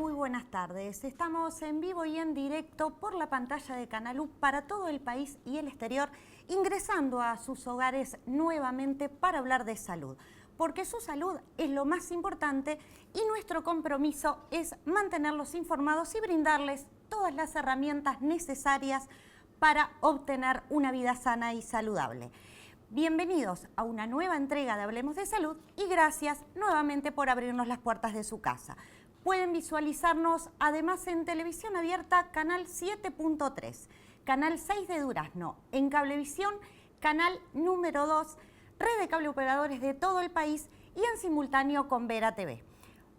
Muy buenas tardes. Estamos en vivo y en directo por la pantalla de Canal U para todo el país y el exterior, ingresando a sus hogares nuevamente para hablar de salud. Porque su salud es lo más importante y nuestro compromiso es mantenerlos informados y brindarles todas las herramientas necesarias para obtener una vida sana y saludable. Bienvenidos a una nueva entrega de Hablemos de Salud y gracias nuevamente por abrirnos las puertas de su casa. Pueden visualizarnos además en televisión abierta, canal 7.3, canal 6 de Durazno, en Cablevisión, canal número 2, red de cable operadores de todo el país y en simultáneo con Vera TV.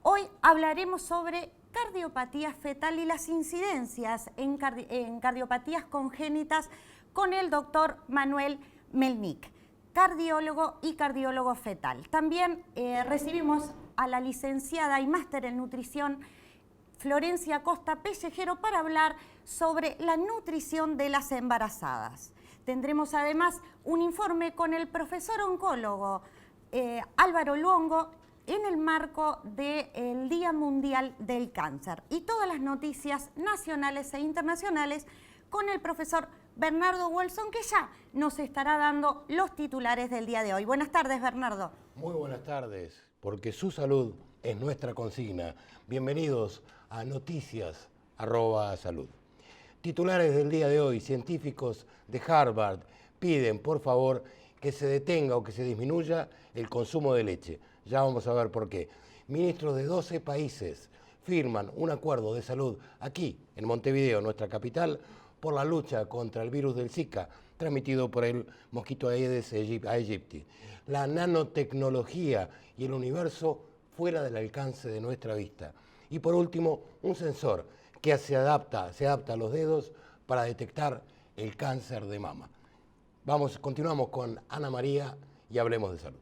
Hoy hablaremos sobre cardiopatía fetal y las incidencias en cardiopatías congénitas con el doctor Manuel Melnik, cardiólogo y cardiólogo fetal. También recibimos a la licenciada y máster en nutrición Florencia Costa Pellejero para hablar sobre la nutrición de las embarazadas. Tendremos además un informe con el profesor oncólogo Álvaro Luongo en el marco del Día Mundial del Cáncer y todas las noticias nacionales e internacionales con el profesor Bernardo Wilson, que ya nos estará dando los titulares del día de hoy. Buenas tardes, Bernardo. Muy buenas tardes, porque su salud es nuestra consigna. Bienvenidos a Noticias@Salud. Titulares del día de hoy: científicos de Harvard piden, por favor, que se detenga o que se disminuya el consumo de leche. Ya vamos a ver por qué. Ministros de 12 países firman un acuerdo de salud aquí, en Montevideo, nuestra capital, por la lucha contra el virus del Zika, transmitido por el mosquito Aedes aegypti. La nanotecnología y el universo fuera del alcance de nuestra vista. Y por último, un sensor que se adapta a los dedos para detectar el cáncer de mama. Continuamos con Ana María y hablemos de salud.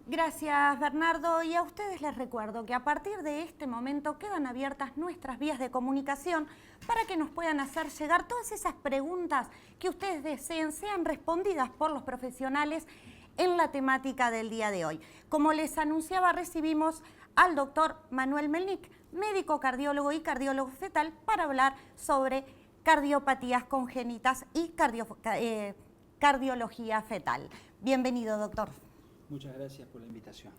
Gracias, Bernardo. Y a ustedes les recuerdo que a partir de este momento quedan abiertas nuestras vías de comunicación para que nos puedan hacer llegar todas esas preguntas que ustedes deseen sean respondidas por los profesionales en la temática del día de hoy. Como les anunciaba, recibimos al doctor Manuel Melnik, médico cardiólogo y cardiólogo fetal, para hablar sobre cardiopatías congénitas y cardiología fetal. Bienvenido, doctor. Muchas gracias por la invitación.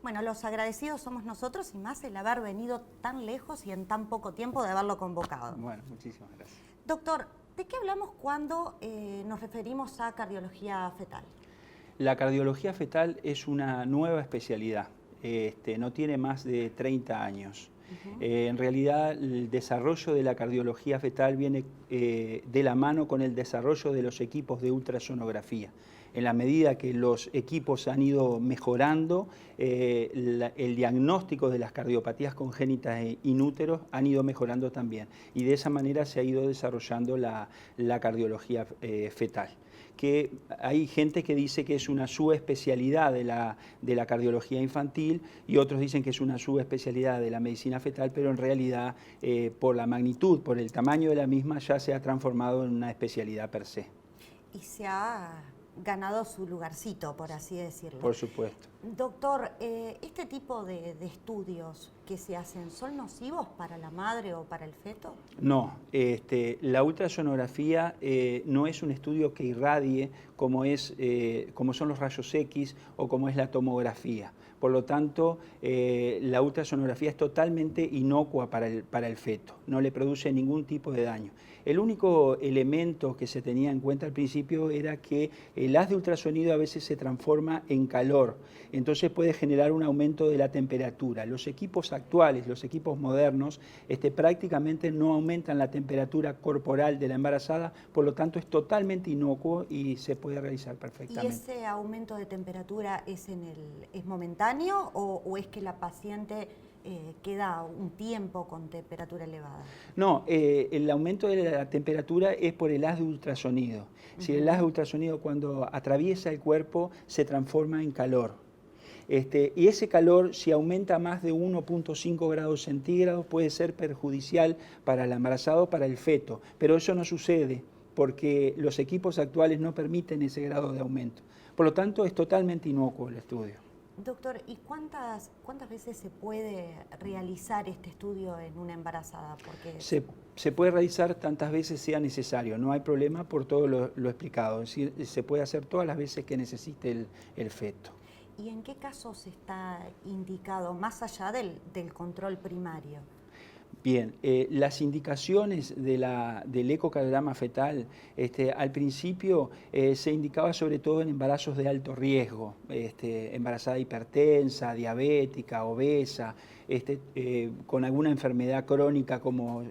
Bueno, los agradecidos somos nosotros y más el haber venido tan lejos y en tan poco tiempo de haberlo convocado. Bueno, muchísimas gracias. Doctor, ¿de qué hablamos cuando nos referimos a cardiología fetal? La cardiología fetal es una nueva especialidad, no tiene más de 30 años. En realidad, el desarrollo de la cardiología fetal viene de la mano con el desarrollo de los equipos de ultrasonografía. En la medida que los equipos han ido mejorando, el diagnóstico de las cardiopatías congénitas in útero han ido mejorando también. Y de esa manera se ha ido desarrollando la cardiología fetal. Que hay gente que dice que es una subespecialidad de la cardiología infantil y otros dicen que es una subespecialidad de la medicina fetal, pero en realidad por la magnitud, por el tamaño de la misma, ya se ha transformado en una especialidad per se. Y se ha ganado su lugarcito, por así decirlo. Por supuesto. Doctor, ¿este tipo de estudios que se hacen son nocivos para la madre o para el feto? No, la ultrasonografía no es un estudio que irradie como son los rayos X o como es la tomografía. Por lo tanto, la ultrasonografía es totalmente inocua para el feto, no le produce ningún tipo de daño. El único elemento que se tenía en cuenta al principio era que el haz de ultrasonido a veces se transforma en calor, entonces puede generar un aumento de la temperatura. Los equipos actuales, los equipos modernos, prácticamente no aumentan la temperatura corporal de la embarazada, por lo tanto es totalmente inocuo y se puede realizar perfectamente. ¿Y ese aumento de temperatura es momentáneo o es que la paciente queda un tiempo con temperatura elevada? No, el aumento de la temperatura es por el haz de ultrasonido. Si el haz de ultrasonido cuando atraviesa el cuerpo se transforma en calor. Y ese calor, si aumenta más de 1.5 grados centígrados, puede ser perjudicial para el embarazado, para el feto. Pero eso no sucede porque los equipos actuales no permiten ese grado de aumento. Por lo tanto, es totalmente inocuo el estudio. Doctor, ¿y cuántas veces se puede realizar este estudio en una embarazada? Porque Se puede realizar tantas veces sea necesario, no hay problema por todo lo explicado, es decir, se puede hacer todas las veces que necesite el feto. ¿Y en qué casos está indicado, más allá del control primario? Bien, las indicaciones del ecocardiograma fetal, al principio se indicaba sobre todo en embarazos de alto riesgo, embarazada hipertensa, diabética, obesa, con alguna enfermedad crónica como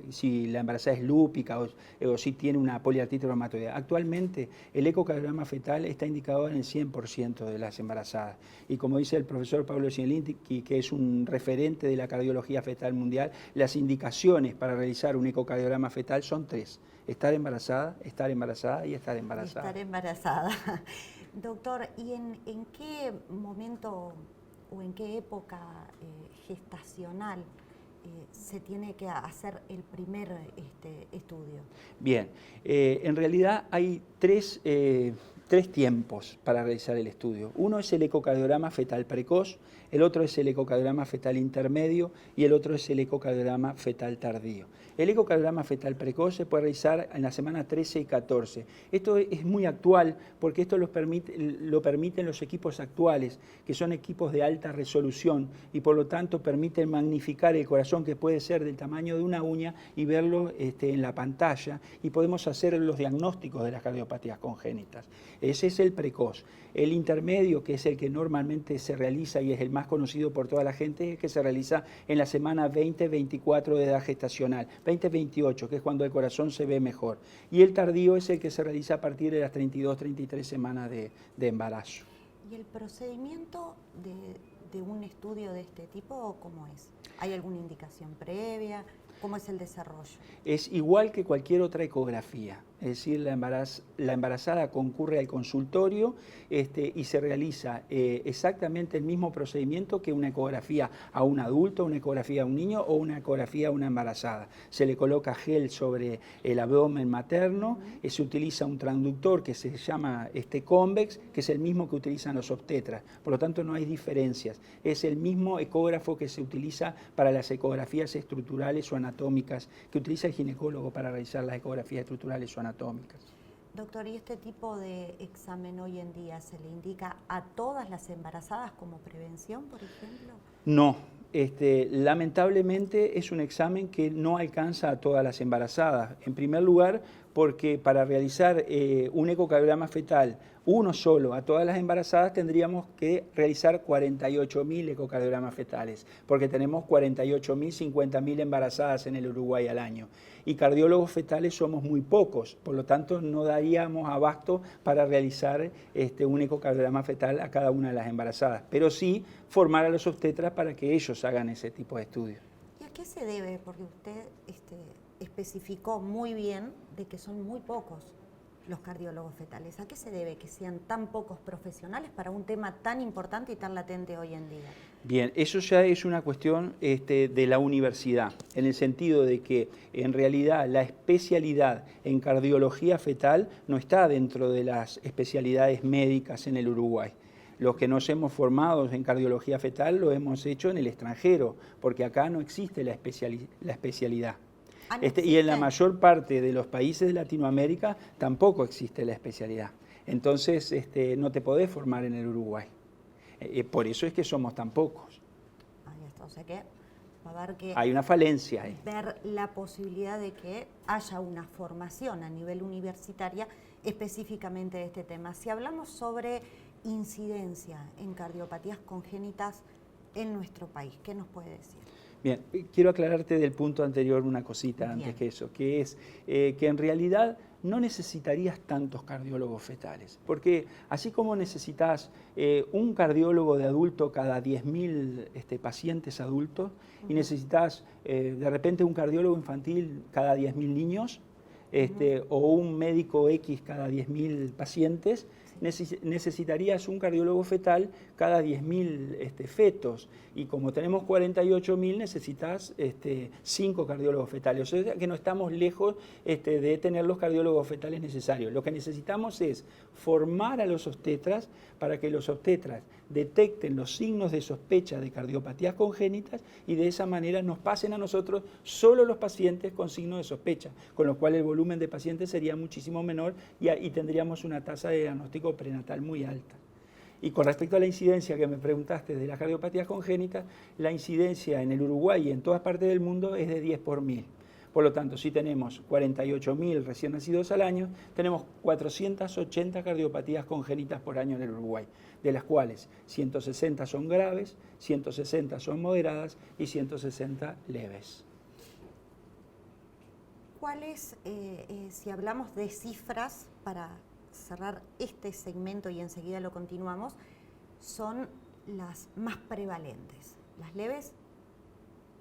si la embarazada es lúpica o si tiene una poliartritis reumatoidea. Actualmente el ecocardiograma fetal está indicado en el 100% de las embarazadas. Y como dice el profesor Pablo Zielinski, que es un referente de la cardiología fetal mundial, las indicaciones para realizar un ecocardiograma fetal son 3. Estar embarazada y estar embarazada. Estar embarazada. Doctor, ¿y en qué momento o en qué época gestacional se tiene que hacer el primer estudio? Bien, en realidad hay tres tiempos para realizar el estudio. Uno es el ecocardiograma fetal precoz, el otro es el ecocardiograma fetal intermedio y el otro es el ecocardiograma fetal tardío. El ecocardiograma fetal precoz se puede realizar en la semana 13 y 14. Esto es muy actual porque esto lo permiten los equipos actuales, que son equipos de alta resolución y por lo tanto permiten magnificar el corazón, que puede ser del tamaño de una uña, y verlo en la pantalla, y podemos hacer los diagnósticos de las cardiopatías congénitas. Ese es el precoz. El intermedio, que es el que normalmente se realiza y es el más conocido por toda la gente, es el que se realiza en la semana 20-24 de edad gestacional, 20-28, que es cuando el corazón se ve mejor. Y el tardío es el que se realiza a partir de las 32-33 semanas de embarazo. ¿Y el procedimiento de un estudio de este tipo cómo es? ¿Hay alguna indicación previa? ¿Cómo es el desarrollo? Es igual que cualquier otra ecografía, es decir, la embarazada concurre al consultorio y se realiza exactamente el mismo procedimiento que una ecografía a un adulto, una ecografía a un niño o una ecografía a una embarazada. Se le coloca gel sobre el abdomen materno, se utiliza un transductor que se llama convex, que es el mismo que utilizan los obstetras, por lo tanto no hay diferencias. Es el mismo ecógrafo que se utiliza para las ecografías estructurales o anatómicas, que utiliza el ginecólogo para realizar las ecografías estructurales o anatómicas. Doctor, ¿y este tipo de examen hoy en día se le indica a todas las embarazadas como prevención, por ejemplo? No. Lamentablemente es un examen que no alcanza a todas las embarazadas. En primer lugar, porque para realizar un ecocardiograma fetal, uno solo a todas las embarazadas, tendríamos que realizar 48.000 ecocardiogramas fetales, porque tenemos 48.000, 50.000 embarazadas en el Uruguay al año. Y cardiólogos fetales somos muy pocos, por lo tanto no daríamos abasto para realizar un ecocardiograma fetal a cada una de las embarazadas, pero sí formar a los obstetras para que ellos hagan ese tipo de estudios. ¿Y a qué se debe? Porque usted especificó muy bien de que son muy pocos los cardiólogos fetales. ¿A qué se debe que sean tan pocos profesionales para un tema tan importante y tan latente hoy en día? Bien, eso ya es una cuestión de la universidad, en el sentido de que en realidad la especialidad en cardiología fetal no está dentro de las especialidades médicas en el Uruguay. Los que nos hemos formado en cardiología fetal lo hemos hecho en el extranjero, porque acá no existe la especialidad. Y en la mayor parte de los países de Latinoamérica tampoco existe la especialidad. Entonces no te podés formar en el Uruguay. Por eso es que somos tan pocos. Ahí está, o sea que va a haber que hay una falencia ahí. Ver la posibilidad de que haya una formación a nivel universitaria específicamente de este tema. Si hablamos sobre incidencia en cardiopatías congénitas en nuestro país, ¿qué nos puede decir? Bien, quiero aclararte del punto anterior una cosita antes que eso, que es que en realidad no necesitarías tantos cardiólogos fetales, porque así como necesitas un cardiólogo de adulto cada 10.000 pacientes adultos y necesitas de repente un cardiólogo infantil cada 10.000 niños, o un médico X cada 10.000 pacientes, necesitarías un cardiólogo fetal cada 10.000 fetos, y como tenemos 48.000 necesitas 5 cardiólogos fetales, o sea que no estamos lejos de tener los cardiólogos fetales necesarios. Lo que necesitamos es formar a los obstetras para que los obstetras detecten los signos de sospecha de cardiopatías congénitas y de esa manera nos pasen a nosotros solo los pacientes con signos de sospecha, con lo cual el volumen de pacientes sería muchísimo menor y tendríamos una tasa de diagnóstico prenatal muy alta. Y con respecto a la incidencia que me preguntaste de las cardiopatías congénitas, la incidencia en el Uruguay y en todas partes del mundo es de 10 por 1000. Por lo tanto, si tenemos 48.000 recién nacidos al año, tenemos 480 cardiopatías congénitas por año en el Uruguay, de las cuales 160 son graves, 160 son moderadas y 160 leves. ¿Cuáles, si hablamos de cifras, para cerrar este segmento y enseguida lo continuamos, son las más prevalentes? ¿Las leves,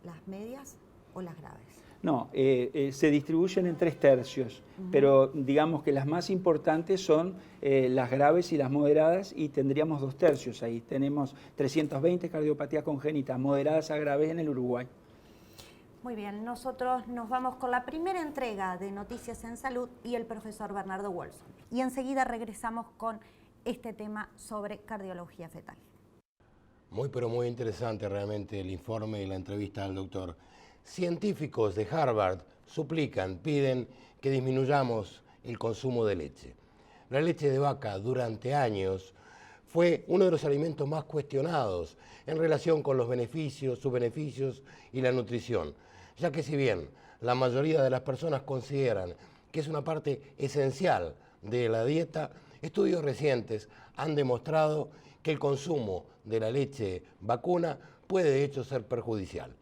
las medias o las graves? No, se distribuyen en 3 tercios, pero digamos que las más importantes son las graves y las moderadas, y tendríamos 2 tercios ahí. Tenemos 320 cardiopatías congénitas moderadas a graves en el Uruguay. Muy bien, nosotros nos vamos con la primera entrega de Noticias en Salud y el profesor Bernardo Wolfson. Y enseguida regresamos con este tema sobre cardiología fetal. Muy, pero muy interesante realmente el informe y la entrevista al doctor. Científicos de Harvard piden que disminuyamos el consumo de leche. La leche de vaca durante años fue uno de los alimentos más cuestionados en relación con los beneficios, sus beneficios y la nutrición, ya que si bien la mayoría de las personas consideran que es una parte esencial de la dieta, estudios recientes han demostrado que el consumo de la leche vacuna puede de hecho ser perjudicial.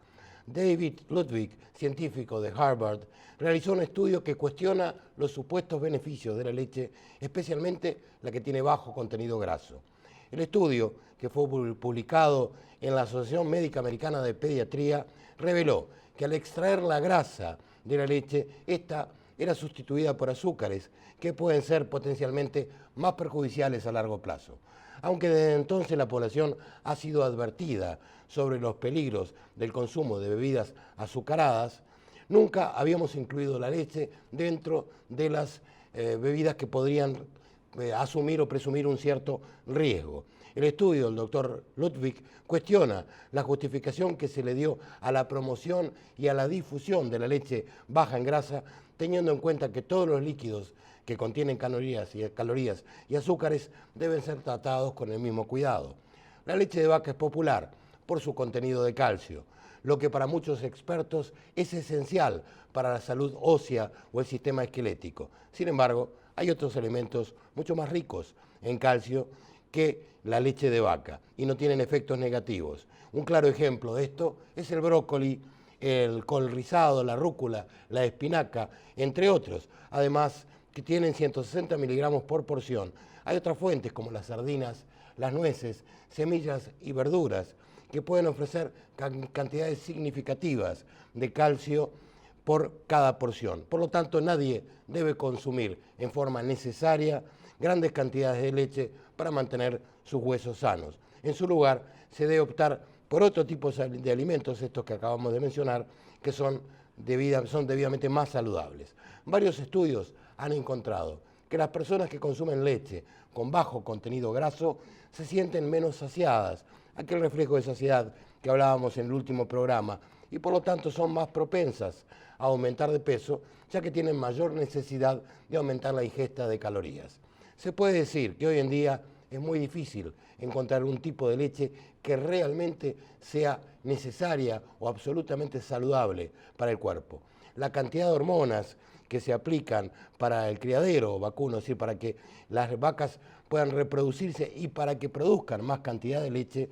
David Ludwig, científico de Harvard, realizó un estudio que cuestiona los supuestos beneficios de la leche, especialmente la que tiene bajo contenido graso. El estudio, que fue publicado en la Asociación Médica Americana de Pediatría, reveló que al extraer la grasa de la leche, esta era sustituida por azúcares que pueden ser potencialmente más perjudiciales a largo plazo. Aunque desde entonces la población ha sido advertida sobre los peligros del consumo de bebidas azucaradas, nunca habíamos incluido la leche dentro de las bebidas que podrían asumir o presumir un cierto riesgo. El estudio del doctor Ludwig cuestiona la justificación que se le dio a la promoción y a la difusión de la leche baja en grasa, teniendo en cuenta que todos los líquidos que contienen calorías y azúcares deben ser tratados con el mismo cuidado. La leche de vaca es popular por su contenido de calcio, lo que para muchos expertos es esencial para la salud ósea o el sistema esquelético. Sin embargo, hay otros elementos mucho más ricos en calcio que la leche de vaca y no tienen efectos negativos. Un claro ejemplo de esto es el brócoli, el col rizado, la rúcula, la espinaca, entre otros. Además, que tienen 160 miligramos por porción. Hay otras fuentes como las sardinas, las nueces, semillas y verduras que pueden ofrecer cantidades significativas de calcio por cada porción. Por lo tanto, nadie debe consumir en forma necesaria grandes cantidades de leche para mantener sus huesos sanos. En su lugar, se debe optar por otro tipo de alimentos, estos que acabamos de mencionar, que son debidamente más saludables. Varios estudios han encontrado que las personas que consumen leche con bajo contenido graso se sienten menos saciadas, aquel reflejo de saciedad que hablábamos en el último programa, y por lo tanto son más propensas a aumentar de peso, ya que tienen mayor necesidad de aumentar la ingesta de calorías. Se puede decir que hoy en día es muy difícil encontrar un tipo de leche que realmente sea necesaria o absolutamente saludable para el cuerpo. La cantidad de hormonas que se aplican para el criadero vacuno, es decir, para que las vacas puedan reproducirse y para que produzcan más cantidad de leche,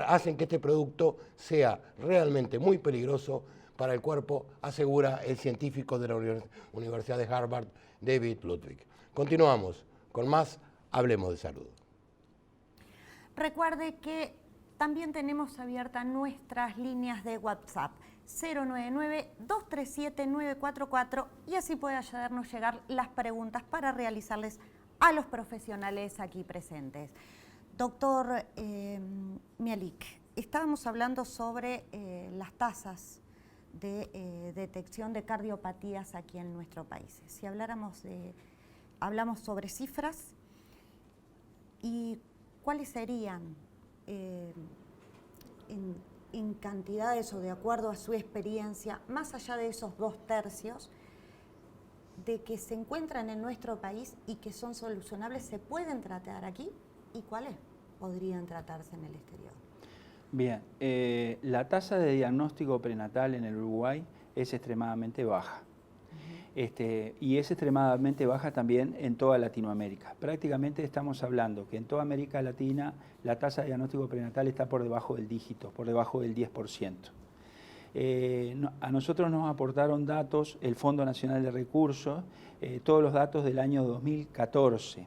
hacen que este producto sea realmente muy peligroso para el cuerpo, asegura el científico de la Universidad de Harvard, David Ludwig. Continuamos con más Hablemos de Salud. Recuerde que también tenemos abiertas nuestras líneas de WhatsApp 099-237-944 y así puede hacernos llegar las preguntas para realizarles a los profesionales aquí presentes. Doctor Mialik, estábamos hablando sobre las tasas de detección de cardiopatías aquí en nuestro país. Si hablamos sobre cifras, ¿y cuáles serían en cantidades o de acuerdo a su experiencia, más allá de esos 2/3 de que se encuentran en nuestro país y que son solucionables, se pueden tratar aquí? ¿Y cuáles podrían tratarse en el exterior? Bien, la tasa de diagnóstico prenatal en el Uruguay es extremadamente baja. Y es extremadamente baja también en toda Latinoamérica. Prácticamente estamos hablando que en toda América Latina la tasa de diagnóstico prenatal está por debajo del dígito, por debajo del 10%. A nosotros nos aportaron datos el Fondo Nacional de Recursos, todos los datos del año 2014.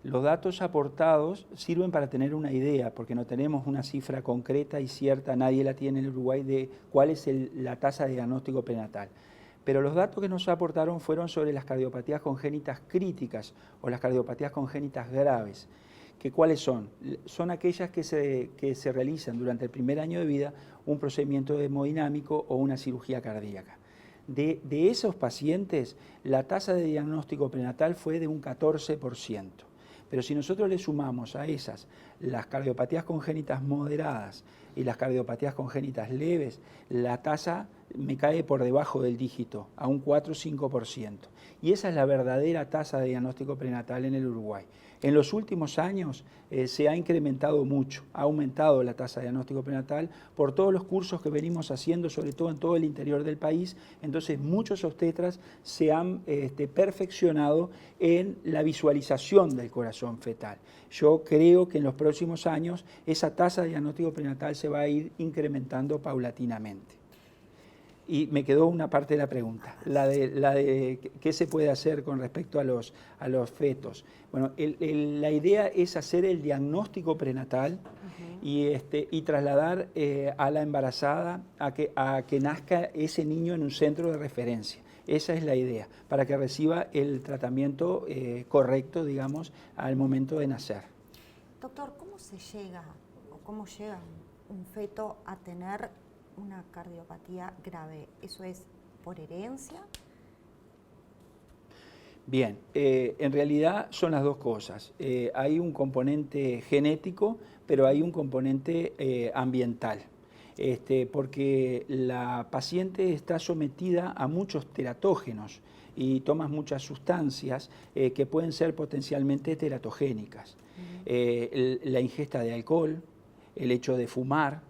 Los datos aportados sirven para tener una idea, porque no tenemos una cifra concreta y cierta, nadie la tiene en el Uruguay, de cuál es la tasa de diagnóstico prenatal. Pero los datos que nos aportaron fueron sobre las cardiopatías congénitas críticas o las cardiopatías congénitas graves. ¿Cuáles son? Son aquellas que se realizan durante el primer año de vida un procedimiento hemodinámico o una cirugía cardíaca. De esos pacientes, la tasa de diagnóstico prenatal fue de un 14%. Pero si nosotros le sumamos a esas las cardiopatías congénitas moderadas y las cardiopatías congénitas leves, la tasa me cae por debajo del dígito, a un 4 o 5%. Y esa es la verdadera tasa de diagnóstico prenatal en el Uruguay. En los últimos años se ha incrementado mucho, ha aumentado la tasa de diagnóstico prenatal por todos los cursos que venimos haciendo, sobre todo en todo el interior del país. Entonces muchos obstetras se han perfeccionado en la visualización del corazón fetal. Yo creo que en los próximos años esa tasa de diagnóstico prenatal se va a ir incrementando paulatinamente. Y me quedó una parte de la pregunta, la de qué se puede hacer con respecto a los fetos. Bueno, la idea es hacer el diagnóstico prenatal y trasladar a la embarazada a que nazca ese niño en un centro de referencia. Esa es la idea, para que reciba el tratamiento correcto, digamos, al momento de nacer. Doctor, ¿cómo se llega o cómo llega un feto a tener una cardiopatía grave? ¿Eso es por herencia? Bien, en realidad son las dos cosas. Hay un componente genético, pero hay un componente ambiental. Porque la paciente está sometida a muchos teratógenos y toma muchas sustancias que pueden ser potencialmente teratogénicas. La ingesta de alcohol, el hecho de fumar,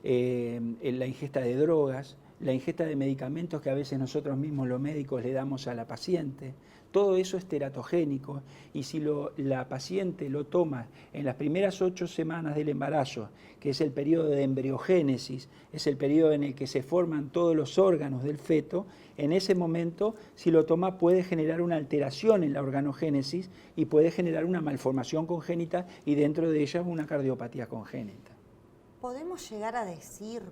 la ingesta de drogas, la ingesta de medicamentos que a veces nosotros mismos los médicos le damos a la paciente, todo eso es teratogénico y si la paciente lo toma en las primeras 8 semanas del embarazo, que es el periodo de embriogénesis, es el periodo en el que se forman todos los órganos del feto, en ese momento si lo toma puede generar una alteración en la organogénesis y puede generar una malformación congénita y dentro de ella una cardiopatía congénita. ¿Podemos llegar a decir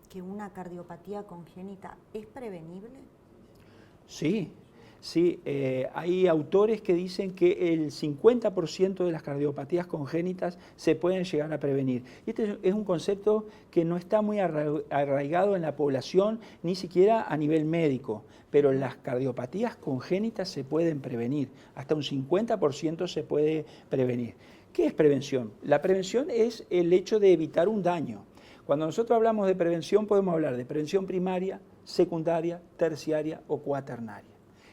que una cardiopatía congénita es prevenible? Sí, hay autores que dicen que el 50% de las cardiopatías congénitas se pueden llegar a prevenir. Y este es un concepto que no está muy arraigado en la población, ni siquiera a nivel médico, pero las cardiopatías congénitas se pueden prevenir, hasta un 50% se puede prevenir. ¿Qué es prevención? La prevención es el hecho de evitar un daño. Cuando nosotros hablamos de prevención podemos hablar de prevención primaria, secundaria, terciaria o cuaternaria.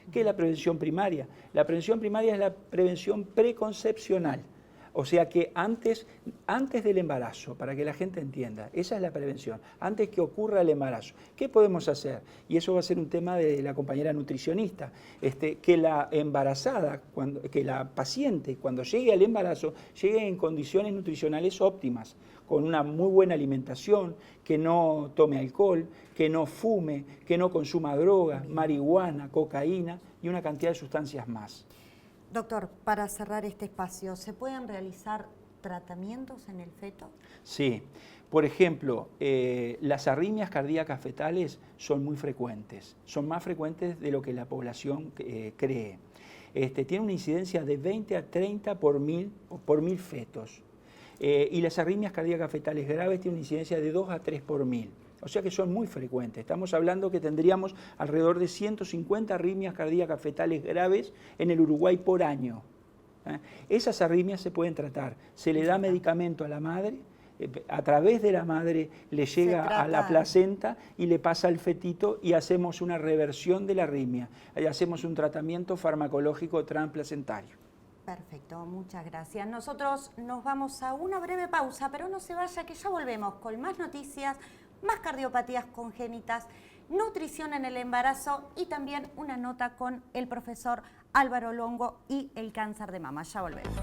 ¿Qué es la prevención primaria? La prevención primaria es la prevención preconcepcional, o sea que antes del embarazo, para que la gente entienda, esa es la prevención, antes que ocurra el embarazo. ¿Qué podemos hacer? Y eso va a ser un tema de la compañera nutricionista, que la embarazada, que la paciente cuando llegue al embarazo, llegue en condiciones nutricionales óptimas, con una muy buena alimentación, que no tome alcohol, que no fume, que no consuma droga, marihuana, cocaína y una cantidad de sustancias más. Doctor, para cerrar este espacio, ¿se pueden realizar tratamientos en el feto? Sí. Por ejemplo, las arritmias cardíacas fetales son muy frecuentes, son más frecuentes de lo que la población cree. tiene una incidencia de 20 a 30 por mil fetos. Y las arritmias cardíacas fetales graves tienen una incidencia de 2 a 3 por mil. O sea que son muy frecuentes. Estamos hablando que tendríamos alrededor de 150 arritmias cardíacas fetales graves en el Uruguay por año. Esas arritmias se pueden tratar. Se le da medicamento a la madre, a través de la madre le llega a la placenta y le pasa al fetito y hacemos una reversión de la arritmia. Ahí hacemos un tratamiento farmacológico transplacentario. Perfecto, muchas gracias. Nosotros nos vamos a una breve pausa, pero no se vaya que ya volvemos con más noticias, más cardiopatías congénitas, nutrición en el embarazo y también una nota con el profesor Álvaro Longo y el cáncer de mama. Ya volvemos.